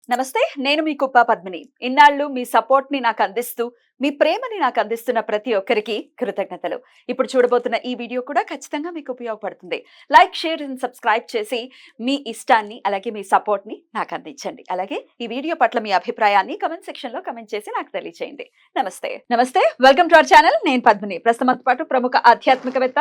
నమస్తే. నేను మీ కుప్ప పద్మిని. ఇన్నాళ్ళు మీ సపోర్ట్‌ని నాకందిస్తూ, మీ ప్రేమని నాకందిస్తున్న ప్రతి ఒక్కరికి కృతజ్ఞతలు. ఇప్పుడు చూడబోతున్న ఈ వీడియో కూడా ఖచ్చితంగా మీకు ఉపయోగపడుతుంది. లైక్, షేర్ అండ్ సబ్స్క్రైబ్ చేసి మీ ఇష్టాన్ని అలాగే మీ సపోర్ట్‌ని నాకందించండి. అలాగే ఈ వీడియో పట్ల మీ అభిప్రాయాన్ని కామెంట్ సెక్షన్‌లో కామెంట్ చేసి నాకు తెలియజేయండి. నమస్తే. నమస్తే. Welcome to our channel. నేను పద్మిని. ప్రస్తుతం మనతో పాటు ప్రముఖ ఆధ్యాత్మికవేత్త,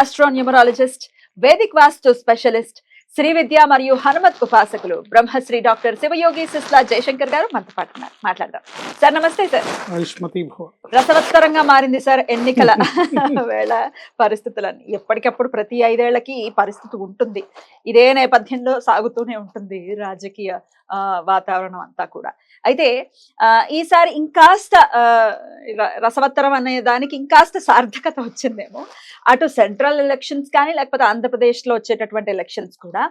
ఆస్ట్రోన్యూమరాలజిస్ట్, వేదిక్ వాస్తు స్పెషలిస్ట్, శ్రీ విద్య మరియు హనుమత్ ఉపాసకులు బ్రహ్మశ్రీ డాక్టర్ శివయోగి సిస్లా జయశంకర్ గారు మనతో పాటు ఉన్నారు. మాట్లాడదాం. సార్ నమస్తే. సార్ రసవత్తరంగా మారింది సార్ ఎన్నికల వేళ పరిస్థితులన్నీ. ఎప్పటికప్పుడు ప్రతి 5 ఏళ్లకి ఈ పరిస్థితి ఉంటుంది. ఇదే నేపథ్యంలో సాగుతూనే ఉంటుంది రాజకీయ వాతావరణం అంతా కూడా. అయితే ఈసారి ఇంకాస్త రసవత్తరం అనే దానికి ఇంకాస్త సార్థకత వచ్చిందేమో. అటు సెంట్రల్ ఎలక్షన్స్ కానీ లేకపోతే ఆంధ్రప్రదేశ్ లో వచ్చేటటువంటి ఎలక్షన్స్ కూడా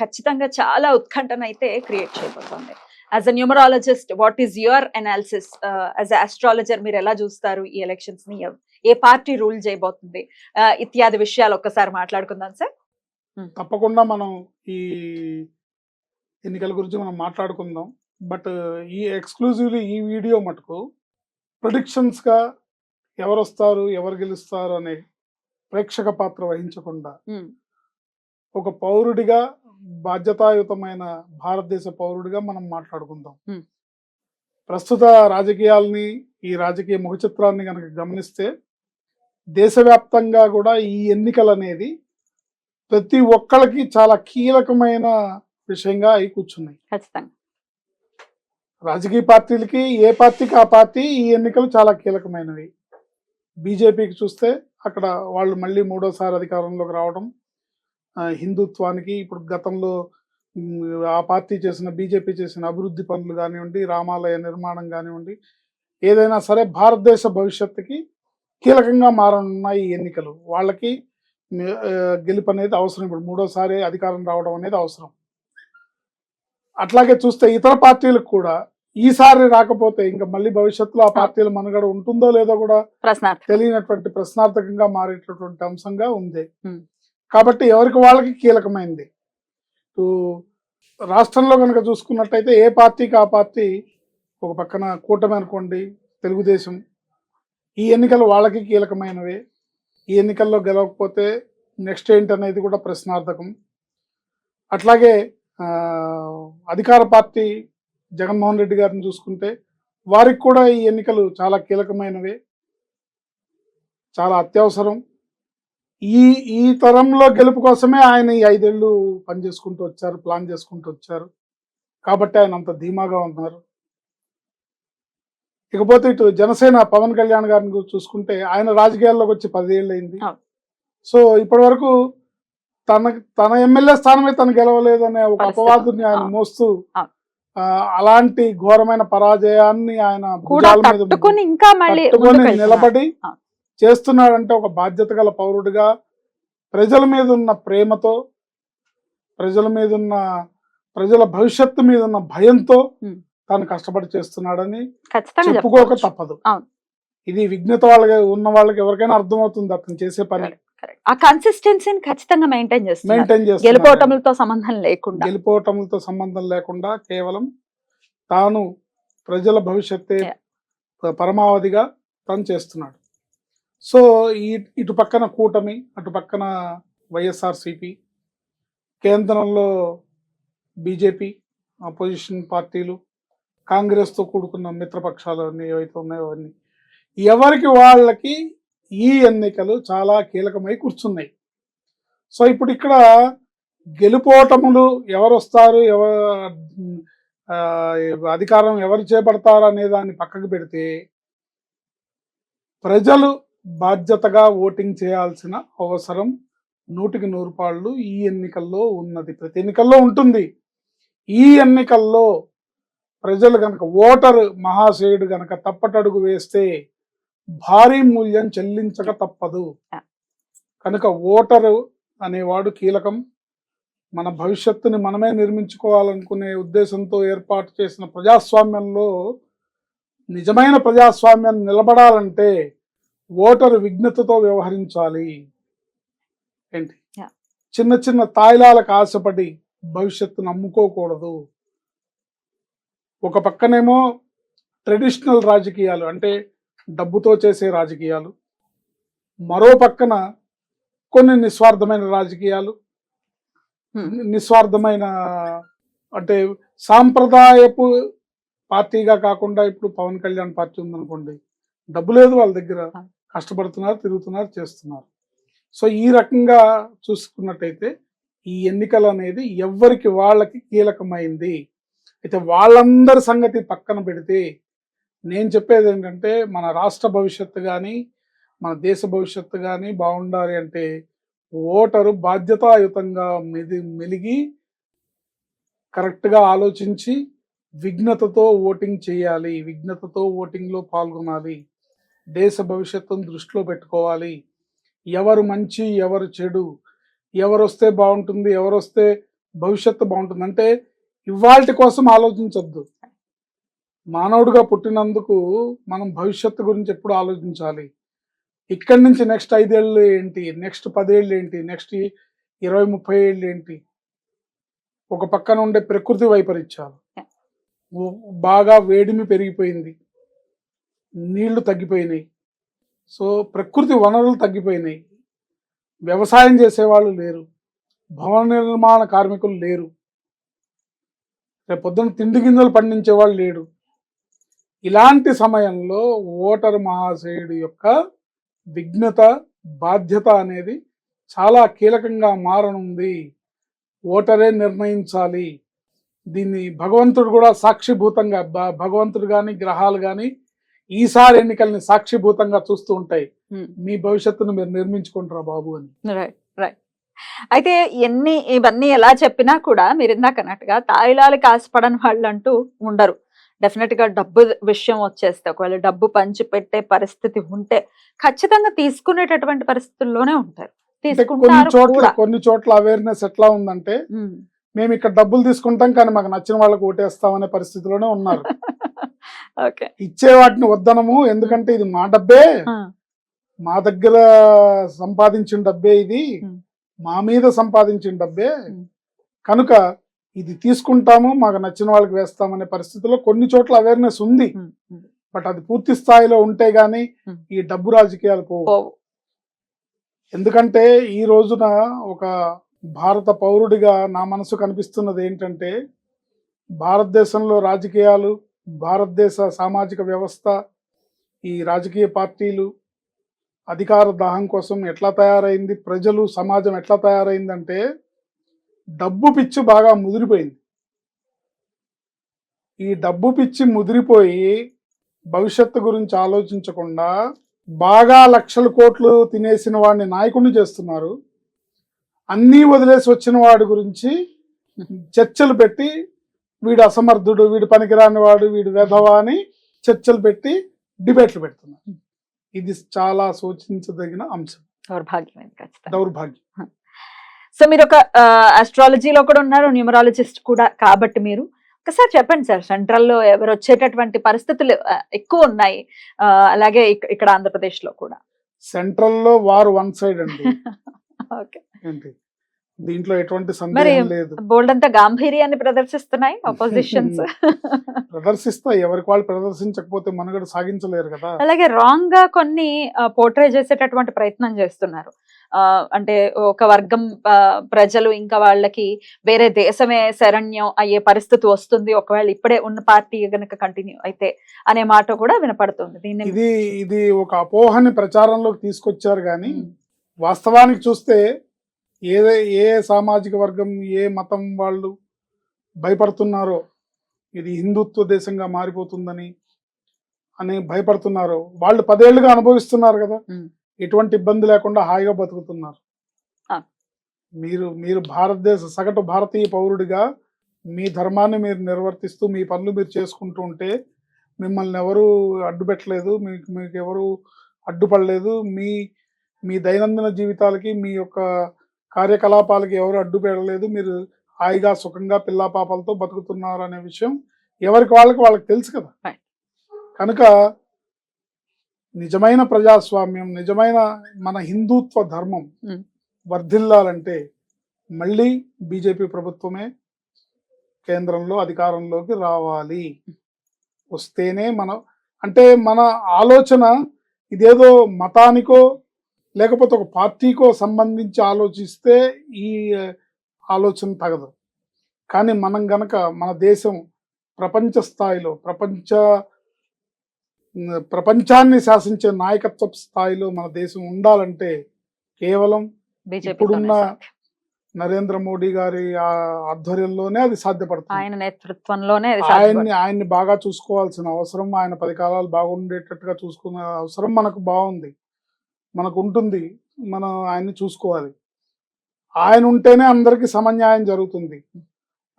ఖచ్చితంగా చాలా ఉత్కంఠన అయితే క్రియేట్ చేయబోతోంది. As a numerologist, what is your analysis? As a astrologer మీరు ఎలా చూస్తారు ఈ ఎలక్షన్స్ ని? ఏ పార్టీ రూల్ చేయబోతుంది? ఇత్యాది విషయాలు ఒక్కసారి మాట్లాడుకుందాం సార్. తప్పకుండా మనం ఈ ఎన్నికల గురించి మనం మాట్లాడుకుందాం. బట్ ఈ ఎక్స్క్లూజివ్లీ ఈ వీడియో మటుకు ప్రిడిక్షన్స్గా ఎవరు వస్తారు, ఎవరు గెలుస్తారు అనే ప్రేక్షక పాత్ర వహించకుండా ఒక పౌరుడిగా, బాధ్యతాయుతమైన భారతదేశ పౌరుడిగా మనం మాట్లాడుకుందాం. ప్రస్తుత రాజకీయాల్ని, ఈ రాజకీయ ముఖ చిత్రాన్ని కనుక గమనిస్తే దేశవ్యాప్తంగా కూడా ఈ ఎన్నికలు అనేది ప్రతి ఒక్కళ్ళకి చాలా కీలకమైన విషయంగా అయి కూర్చున్నాయి. ఖచ్చితంగా రాజకీయ పార్టీలకి, ఏ పార్టీకి ఆ పార్టీ ఈ ఎన్నికలు చాలా కీలకమైనవి. బీజేపీకి చూస్తే అక్కడ వాళ్ళు మళ్ళీ 3వసారి అధికారంలోకి రావడం, హిందుత్వానికి ఇప్పుడు గతంలో ఆ పార్టీ చేసిన, బీజేపీ చేసిన అభివృద్ధి పనులు కానివ్వండి, రామాలయ నిర్మాణం కానివ్వండి, ఏదైనా సరే భారతదేశ భవిష్యత్తుకి కీలకంగా మారనున్న ఈ ఎన్నికలు. వాళ్ళకి గెలుపు అనేది అవసరం. ఇప్పుడు 3వసారి అధికారం రావడం అనేది అవసరం. అట్లాగే చూస్తే ఇతర పార్టీలకు కూడా ఈసారి రాకపోతే ఇంకా మళ్ళీ భవిష్యత్తులో ఆ పార్టీల మనుగడ ఉంటుందో లేదో కూడా తెలియనటువంటి ప్రశ్నార్థకంగా మారేటటువంటి అంశంగా ఉంది. కాబట్టి ఎవరికి వాళ్ళకి కీలకమైంది. రాష్ట్రంలో కనుక చూసుకున్నట్టయితే ఏ పార్టీకి ఆ పార్టీ, ఒక పక్కన కూటమి అనుకోండి, తెలుగుదేశం, ఈ ఎన్నికలు వాళ్ళకి కీలకమైనవే. ఈ ఎన్నికల్లో గెలవకపోతే నెక్స్ట్ ఏంటనేది కూడా ప్రశ్నార్థకం. అట్లాగే అధికార పార్టీ జగన్మోహన్ రెడ్డి గారిని చూసుకుంటే వారికి కూడా ఈ ఎన్నికలు చాలా కీలకమైనవే, చాలా అత్యవసరం. ఈ తరంలో గెలుపు కోసమే ఆయన ఈ 5 ఏళ్ళు పనిచేసుకుంటూ వచ్చారు, ప్లాన్ చేసుకుంటూ వచ్చారు. కాబట్టి ఆయన అంత ధీమాగా ఉన్నారు. ఇకపోతే ఇటు జనసేన పవన్ కళ్యాణ్ గారిని చూసుకుంటే ఆయన రాజకీయాల్లోకి వచ్చి 10 ఏళ్ళు అయింది. సో ఇప్పటి వరకు తన ఎమ్మెల్యే స్థానమే తను గెలవలేదు అనే ఒక అపవాదుని ఆయన మోస్తూ అలాంటి ఘోరమైన పరాజయాన్ని ఆయన భుజాల మీద నిలబడి చేస్తున్నాడంటే ఒక బాధ్యత గల పౌరుడిగా, ప్రజల మీద ఉన్న ప్రేమతో, ప్రజల భవిష్యత్తు మీద ఉన్న భయంతో తాను కష్టపడి చేస్తున్నాడని చెప్పుకోక తప్పదు. ఇది విఘ్నత ఉన్న వాళ్ళకి ఎవరికైనా అర్థమవుతుంది అతను చేసే పని. ఆ కన్సిస్టెన్సీని ఖచ్చితంగా మెయింటైన్ చేస్తున్నారు. గెలుపోటములతో సంబంధం లేకుండా కేవలం తాను ప్రజల భవిష్యత్తే పరమావధిగా తను చేస్తున్నాడు. సో ఇటు పక్కన కూటమి, అటు పక్కన వైఎస్ఆర్సిపి, కేంద్రంలో బీజేపీ, అపోజిషన్ పార్టీలు, కాంగ్రెస్తో కూడుకున్న మిత్రపక్షాలు అన్నీ ఏవైతే ఉన్నాయో అవన్నీ, ఎవరికి వాళ్ళకి ఈ ఎన్నికలు చాలా కీలకమై కూర్చున్నాయి. సో ఇప్పుడు ఇక్కడ గెలుపోటములు ఎవరు వస్తారు, అధికారం ఎవరు చేపడతారు అనే దాన్ని పక్కకు పెడితే ప్రజలు బాధ్యతగా ఓటింగ్ చేయాల్సిన అవసరం 100కి 100 ఈ ఎన్నికల్లో ఉన్నది. ప్రతి ఎన్నికల్లో ఉంటుంది. ఈ ఎన్నికల్లో ప్రజలు గనక, ఓటరు మహాశయుడు గనక తప్పటడుగు వేస్తే భారీ మూల్యం చెల్లించక తప్పదు. కనుక ఓటరు అనేవాడు కీలకం. మన భవిష్యత్తుని మనమే నిర్మించుకోవాలనుకునే ఉద్దేశంతో ఏర్పాటు చేసిన ప్రజాస్వామ్యంలో నిజమైన ప్రజాస్వామ్యాన్ని నిలబడాలంటే ఓటరు విఘ్నతతో వ్యవహరించాలి. ఏంటి చిన్న చిన్న తాయిలాలకు ఆశపడి భవిష్యత్తును అమ్ముకోకూడదు. ఒక పక్కనేమో ట్రెడిషనల్ రాజకీయాలు అంటే డబ్బుతో చేసే రాజకీయాలు, మరో పక్కన కొన్ని నిస్వార్థమైన రాజకీయాలు, నిస్వార్థమైన అంటే సాంప్రదాయపు పార్టీగా కాకుండా ఇప్పుడు పవన్ కళ్యాణ్ పార్టీ ఉందనుకోండి, డబ్బు లేదు వాళ్ళ దగ్గర, కష్టపడుతున్నారు, తిరుగుతున్నారు, చేస్తున్నారు. సో ఈ రకంగా చూసుకున్నట్టయితే ఈ ఎన్నికలు అనేది ఎవరికి వాళ్ళకి కీలకమైంది. అయితే వాళ్ళందరి సంగతి పక్కన పెడితే నేను చెప్పేది ఏంటంటే మన రాష్ట్ర భవిష్యత్తు కానీ మన దేశ భవిష్యత్తు కానీ బాగుండాలి అంటే ఓటరు బాధ్యతాయుతంగా మెలిగి కరెక్ట్గా ఆలోచించి విఘ్నతతో ఓటింగ్ చేయాలి, విఘ్నతతో ఓటింగ్లో పాల్గొనాలి, దేశ భవిష్యత్తును దృష్టిలో పెట్టుకోవాలి. ఎవరు మంచి ఎవరు చెడు, ఎవరు వస్తే బాగుంటుంది ఎవరు వస్తే భవిష్యత్తు బాగుంటుంది అంటే ఇవాల్టి కోసం ఆలోచించొద్దు. మానవుడిగా పుట్టినందుకు మనం భవిష్యత్తు గురించి ఎప్పుడు ఆలోచించాలి. ఇక్కడి నుంచి నెక్స్ట్ 5 ఏళ్ళు ఏంటి, నెక్స్ట్ 10 ఏళ్ళు ఏంటి, నెక్స్ట్ 20-30 ఏళ్ళు ఏంటి. ఒక పక్కన ఉండే ప్రకృతి వైపరీత్యాలు, బాగా వేడిమి పెరిగిపోయింది, నీళ్లు తగ్గిపోయినాయి, సో ప్రకృతి వనరులు తగ్గిపోయినాయి, వ్యవసాయం చేసేవాళ్ళు లేరు, భవన నిర్మాణ కార్మికులు లేరు, రేపు పొద్దున్న తిండి గింజలు పండించేవాళ్ళు లేడు. ఇలాంటి సమయంలో ఓటరు మహాశయుడి యొక్క విఘ్నత బాధ్యత అనేది చాలా కీలకంగా మారనుంది. ఓటరే నిర్ణయించాలి. దీన్ని భగవంతుడు కూడా సాక్షిభూతంగా, భగవంతుడు కానీ గ్రహాలు కానీ ఈసారి ఎన్నికల్ని సాక్షిభూతంగా చూస్తూ ఉంటాయి. మీ భవిష్యత్తును మీరు నిర్మించుకుంటారా బాబు అని. Right right. అయితే ఇవన్నీ ఎలా చెప్పినా కూడా మీరు ఇందాక అన్నట్టుగా తాయిలాలకి ఆశపడని వాళ్ళు అంటూ ఉండరు. డెఫినెట్ గా డబ్బు విషయం వచ్చేస్తే ఒకవేళ డబ్బు పంచి పెట్టే పరిస్థితి ఉంటే ఖచ్చితంగా తీసుకునేటటువంటి పరిస్థితుల్లోనే ఉంటారు. కొన్ని చోట్ల అవేర్నెస్ ఎట్లా ఉందంటే మేము ఇక్కడ డబ్బులు తీసుకుంటాం కానీ మాకు నచ్చిన వాళ్ళకి ఓటేస్తాం అనే పరిస్థితిలోనే ఉన్నారు. ఇచ్చే వాటిని వద్దనము, ఎందుకంటే ఇది మా డబ్బే, మా దగ్గర సంపాదించిన డబ్బే, ఇది మా మీద సంపాదించిన డబ్బే, కనుక ఇది తీసుకుంటాము, మాకు నచ్చిన వాళ్ళకి వేస్తామనే పరిస్థితిలో కొన్ని చోట్ల అవేర్నెస్ ఉంది. బట్ అది పూర్తి స్థాయిలో ఉంటే గానీ ఈ డబ్బు రాజకీయాలు పోవు. ఎందుకంటే ఈ రోజున ఒక భారత పౌరుడిగా నా మనసు కనిపిస్తున్నది ఏంటంటే భారతదేశంలో రాజకీయాలు, భారతదేశ సామాజిక వ్యవస్థ, ఈ రాజకీయ పార్టీలు అధికార దాహం కోసం ఎట్లా తయారైంది, ప్రజలు సమాజం ఎట్లా తయారైందంటే డబ్బు పిచ్చి బాగా ముదిరిపోయింది. ఈ డబ్బు పిచ్చి ముదిరిపోయి భవిష్యత్తు గురించి ఆలోచించకుండా బాగా లక్షల కోట్లు తినేసిన వాడిని నాయకుడిని చేస్తున్నారు. అన్నీ వదిలేసి వచ్చిన వాడి గురించి చర్చలు పెట్టి వీడు అసమర్థుడు, వీడు పనికిరాని వాడు, వీడు వెధవా అని చర్చలు పెట్టి డిబేట్లు పెడుతున్నారు. ఇది చాలా సూచించదగిన అంశం. దౌర్భాగ్యం. సో మీరు ఒక ఆస్ట్రాలజీలో కూడా ఉన్నారు, న్యూమరాలజిస్ట్ కూడా కాబట్టి మీరు ఒకసారి చెప్పండి సార్, సెంట్రల్ లో ఎవరు వచ్చేటటువంటి పరిస్థితులు ఎక్కువ ఉన్నాయి, అలాగే ఇక్కడ ఆంధ్రప్రదేశ్ లో కూడా. సెంట్రల్ లో వారు వన్ సైడ్ అండి. ఏంటి దీంట్లో ఎటువంటి సందేహం లేదు. బోల్డ్ అంతా గాంభీర్యాన్ని ప్రదర్శిస్తున్నాయి అపోజిషన్స్. ప్రదర్శిస్తాయి, ఎవరికి వాళ్ళు ప్రదర్శించకపోతే మనుగడ సాగించలేరు కదా. అలాగే రాంగ్ గా కొన్ని పోర్ట్రే చేసేటటువంటి ప్రయత్నం చేస్తున్నారు. అంటే ఒక వర్గం ప్రజలు ఇంకా వాళ్ళకి వేరే దేశమే శరణ్యం అయ్యే పరిస్థితి వస్తుంది ఒకవేళ ఇప్పుడే ఉన్న పార్టీ గనక కంటిన్యూ అయితే అనే మాట కూడా వినపడుతుంది. ఇది ఒక అపోహని ప్రచారంలోకి తీసుకొచ్చారు కానీ వాస్తవానికి చూస్తే ఏ సామాజిక వర్గం, ఏ మతం వాళ్ళు భయపడుతున్నారో ఇది హిందుత్వ దేశంగా మారిపోతుందని అని భయపడుతున్నారో వాళ్ళు 10 ఏళ్లుగా అనుభవిస్తున్నారు కదా, ఎటువంటి ఇబ్బంది లేకుండా హాయిగా బతుకుతున్నారు. మీరు భారతదేశ సగటు భారతీయ పౌరుడిగా మీ ధర్మాన్ని మీరు నిర్వర్తిస్తూ మీ పనులు మీరు చేసుకుంటూ ఉంటే మిమ్మల్ని ఎవరు అడ్డుపెట్టలేదు, మీకు ఎవరు అడ్డుపడలేదు, మీ దైనందిన జీవితాలకి మీ యొక్క కార్యకలాపాలకి ఎవరు అడ్డు పెడలేదు, మీరు హాయిగా సుఖంగా పిల్లా పాపలతో బతుకుతున్నారు అనే విషయం ఎవరికి వాళ్ళకి తెలుసు కదా. కనుక నిజమైన ప్రజాస్వామ్యం, నిజమైన మన హిందుత్వ ధర్మం వర్ధిల్లాలంటే మళ్ళీ బీజేపీ ప్రభుత్వమే కేంద్రంలో అధికారంలోకి రావాలి. వస్తేనే మనం అంటే మన ఆలోచన ఇదేదో మతానికో లేకపోతే ఒక పార్టీకో సంబంధించి ఆలోచిస్తే ఈ ఆలోచన తగదు. కానీ మనం గనక మన దేశం ప్రపంచ స్థాయిలో ప్రపంచాన్ని శాసించే నాయకత్వ స్థాయిలో మన దేశం ఉండాలంటే కేవలం బీజేపీ ఇప్పుడున్న నరేంద్ర మోడీ గారి ఆధ్వర్యంలోనే అది సాధ్యపడుతుంది. ఆయన నేతృత్వంలోనే అది సాధ్యపడుతుంది. ఆయన్ని బాగా చూసుకోవాల్సిన అవసరం, ఆయన 10 కాలాలు బాగుండేటట్టుగా చూసుకునే అవసరం మనకు ఉంటుంది. మనం ఆయన్ని చూసుకోవాలి. ఆయన ఉంటేనే అందరికీ సమన్యాయం జరుగుతుంది.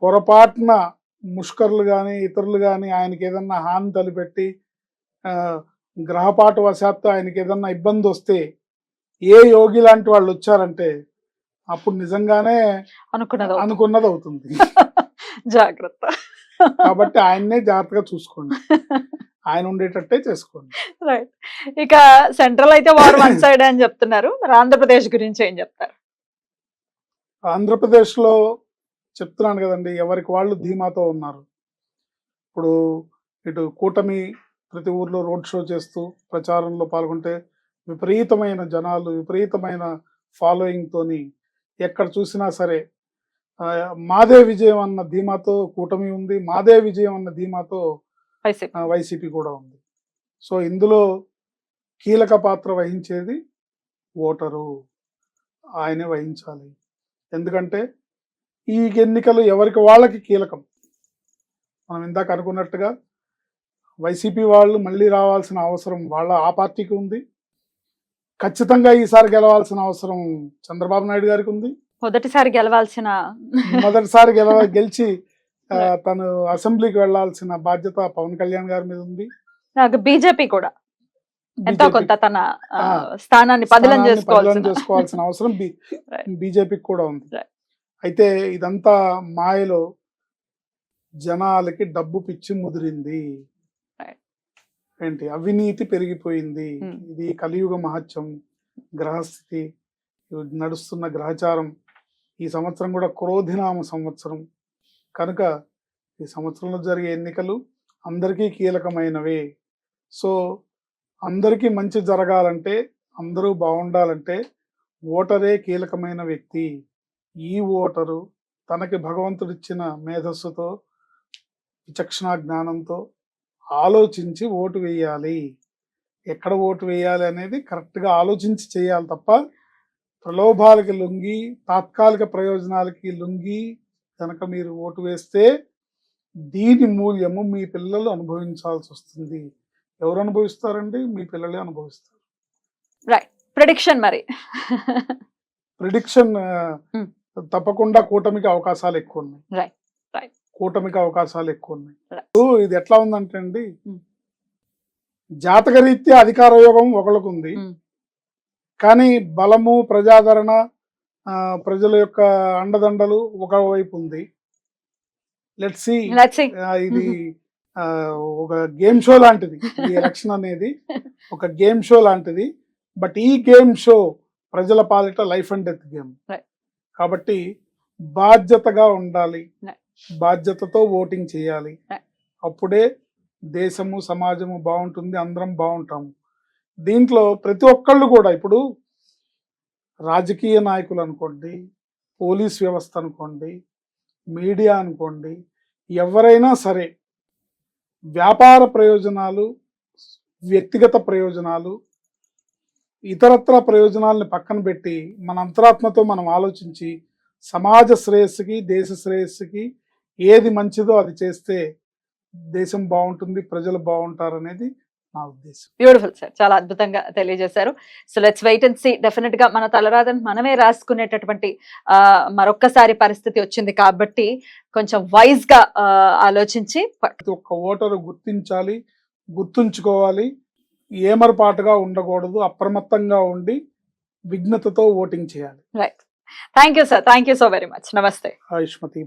పొరపాటున ముష్కరులు కానీ ఇతరులు కానీ ఆయనకి ఏదన్నా హాని తలపెట్టి గ్రహపాటు వశాత్తు ఆయనకి ఏదన్నా ఇబ్బంది వస్తే ఏ యోగి లాంటి వాళ్ళు వచ్చారంటే అప్పుడు నిజంగానే అనుకున్నది అవుతుంది. జాగ్రత్త. కాబట్టి ఆయన్నే జాగ్రత్తగా చూసుకోండి, ఆయన ఉండేటట్టే చేసుకోండి. రైట్. ఇక సెంట్రల్ అయితే వార్ వన్ సైడ్ అని చెప్తున్నారు, మరి ఆంధ్రప్రదేశ్ గురించి ఏం చెప్తారు? ఆంధ్రప్రదేశ్ లో చెప్తున్నాను కదండి, ఎవరికి వాళ్ళు ధీమాతో ఉన్నారు. ఇప్పుడు ఇటు కూటమి ప్రతి ఊర్లో రోడ్ షో చేస్తూ ప్రచారంలో పాల్గొంటే విపరీతమైన జనాలు, విపరీతమైన ఫాలోయింగ్ తోని ఎక్కడ చూసినా సరే మాదే విజయం అన్న ధీమాతో కూటమి ఉంది, మాదే విజయం అన్న ధీమాతో వైసీపీ కూడా ఉంది. సో ఇందులో కీలక పాత్ర వహించేది ఓటరు, ఆయనే వహించాలి. ఎందుకంటే ఈ ఎన్నికలు ఎవరికి వాళ్ళకి కీలకం. మనం ఇందాక అనుకున్నట్టుగా వైసీపీ వాళ్ళు మళ్ళీ రావాల్సిన అవసరం ఆ పార్టీకి ఉంది. ఖచ్చితంగా ఈసారి గెలవాల్సిన అవసరం చంద్రబాబు నాయుడు గారికి ఉంది. మొదటిసారి గెలిచి తను అసెంబ్లీకి వెళ్లాల్సిన బాధ్యత పవన్ కళ్యాణ్ గారి మీద ఉంది. బీజేపీ కూడా ఎంతో కొంత తన స్థానాన్ని పదిలం చేసుకోవాల్సిన అవసరం బీజేపీకి కూడా ఉంది. అయితే ఇదంతా మాయలో జనాలకి డబ్బు పిచ్చి ముదిరింది, ఏంటి అవినీతి పెరిగిపోయింది. ఇది కలియుగ మహత్యం, గ్రహస్థితి నడుస్తున్న గ్రహచారం. ఈ సంవత్సరం కూడా క్రోధినామ సంవత్సరం కనుక ఈ సంవత్సరంలో జరిగే ఎన్నికలు అందరికీ కీలకమైనవే. సో అందరికీ మంచి జరగాలంటే, అందరూ బాగుండాలంటే ఓటరే కీలకమైన వ్యక్తి. ఈ ఓటరు తనకి భగవంతుడిచ్చిన మేధస్సుతో, విచక్షణ జ్ఞానంతో ఆలోచించి ఓటు వేయాలి. ఎక్కడ ఓటు వేయాలి అనేది కరెక్ట్గా ఆలోచించి చేయాలి తప్ప ప్రలోభాలకి లొంగి, తాత్కాలిక ప్రయోజనాలకి లొంగి కనుక మీరు ఓటు వేస్తే దీని మూల్యము మీ పిల్లలు అనుభవించాల్సి వస్తుంది. ఎవరు అనుభవిస్తారండి? మీ పిల్లలే అనుభవిస్తారు. రైట్. ప్రెడిక్షన్ మరి ప్రిడిక్షన్ తప్పకుండా కూటమికి అవకాశాలు ఎక్కువ ఉన్నాయి. కూటమికి అవకాశాలు ఎక్కువ ఉన్నాయి. ఇది ఎట్లా ఉందంటే అండి, జాతకరీత్యా అధికార యోగం ఒకళ్ళకు ఉంది, కానీ బలము, ప్రజాదరణ, ప్రజల యొక్క అండదండలు ఒకవైపు ఉంది. Let's see. ఇది ఒక గేమ్ షో లాంటిది. ఈ ఎలక్షన్ అనేది ఒక గేమ్ షో లాంటిది. బట్ ఈ గేమ్ షో ప్రజల పాలిట లైఫ్ అండ్ డెత్ గేమ్. కాబట్టి బాధ్యతగా ఉండాలి, బాధ్యతతో ఓటింగ్ చేయాలి. అప్పుడే దేశము, సమాజము బాగుంటుంది, అందరం బాగుంటాము. దీంట్లో ప్రతి ఒక్కళ్ళు కూడా, ఇప్పుడు రాజకీయ నాయకులు అనుకోండి, పోలీస్ వ్యవస్థ అనుకోండి, మీడియా అనుకోండి, ఎవరైనా సరే వ్యాపార ప్రయోజనాలు, వ్యక్తిగత ప్రయోజనాలు, ఇతరత్ర ప్రయోజనాలను పక్కన పెట్టి మన అంతరాత్మతో మనం ఆలోచించి సమాజ శ్రేయస్సుకి, దేశ శ్రేయస్సుకి ఏది మంచిదో అది చేస్తే దేశం బాగుంటుంది, ప్రజలు బాగుంటారు అనేది నా ఉద్దేశం. బ్యూటిఫుల్ సార్, చాలా అద్భుతంగా తెలియజేశారు. So let's wait and see. Definite గా మన తలరాతను మనమే రాసుకునేటటువంటి మరొక్కసారి పరిస్థితి వచ్చింది కాబట్టి కొంచెం వైజ్ గా ఆలోచించి ప్రతి ఒక్క ఓటరు గుర్తించాలి, గుర్తుంచుకోవాలి, ఏమరపాటుగా ఉండకూడదు, అప్రమత్తంగా ఉండి విఘ్నతతో ఓటింగ్ చేయాలి. Right. Thank you sir, thank you so very much. నమస్తే. ఆయుష్మతి.